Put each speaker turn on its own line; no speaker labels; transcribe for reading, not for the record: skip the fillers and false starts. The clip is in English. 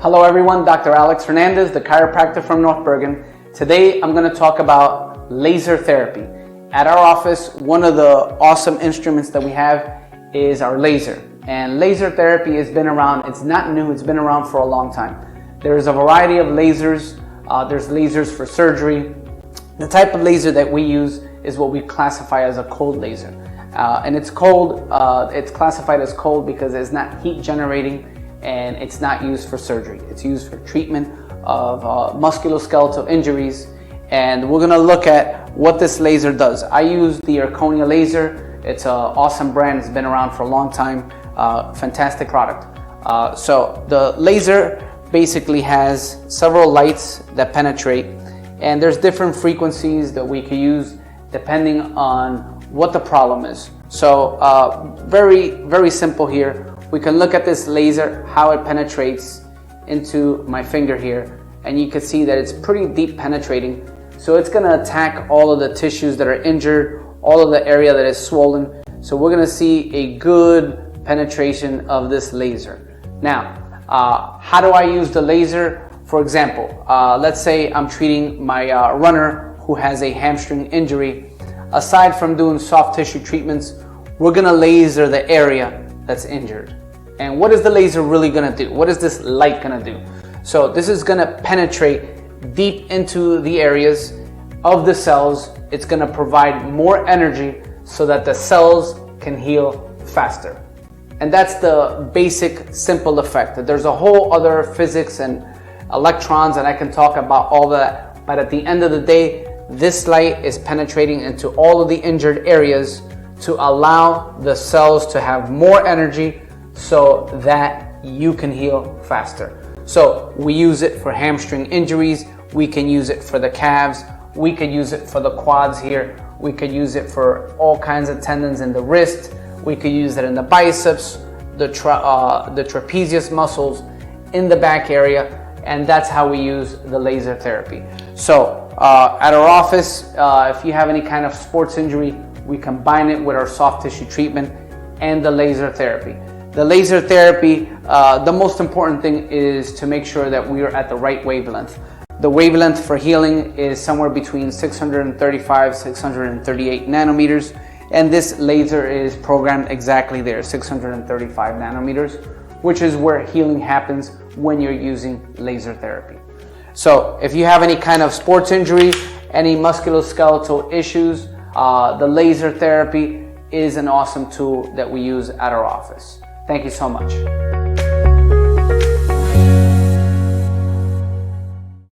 Hello everyone, Dr. Alex Hernandez, the chiropractor from North Bergen. Today I'm going to talk about laser therapy. At our office, one of the awesome instruments that we have is our laser. And laser therapy has been around, it's not new, it's been around for a long time. There's a variety of lasers. There's lasers for surgery. The type of laser that we use is what we classify as a cold laser. And it's cold, it's classified as cold because it's not heat generating and it's not used for surgery. It's used for treatment of musculoskeletal injuries. And we're gonna look at what this laser does. I use the Zirconia laser. It's an awesome brand, it's been around for a long time. Fantastic product. So the laser basically has several lights that penetrate, and there's different frequencies that we can use depending on what the problem is. So very simple here. We can look at this laser, how it penetrates into my finger here, and you can see that it's pretty deep penetrating. So it's gonna attack all of the tissues that are injured, all of the area that is swollen. So we're gonna see a good penetration of this laser. Now, how do I use the laser? For example, let's say I'm treating my runner who has a hamstring injury. Aside from doing soft tissue treatments, we're gonna laser the area that's injured. And what is the laser really gonna do? What is this light gonna do? So this is gonna penetrate deep into the areas of the cells. It's gonna provide more energy so that the cells can heal faster. And that's the basic, simple effect. There's a whole other physics and electrons, and I can talk about all that. But at the end of the day, this light is penetrating into all of the injured areas to allow the cells to have more energy so that you can heal faster. So we use it for hamstring injuries. We can use it for the calves. We could use it for the quads here. We could use it for all kinds of tendons in the wrist. We could use it in the biceps, the trapezius muscles, in the back area, and that's how we use the laser therapy. So at our office, if you have any kind of sports injury, we combine it with our soft tissue treatment and the laser therapy. The laser therapy, the most important thing is to make sure that we are at the right wavelength. The wavelength for healing is somewhere between 635, 638 nanometers. And this laser is programmed exactly there, 635 nanometers, which is where healing happens when you're using laser therapy. So if you have any kind of sports injury, any musculoskeletal issues, the laser therapy is an awesome tool that we use at our office. Thank you so much.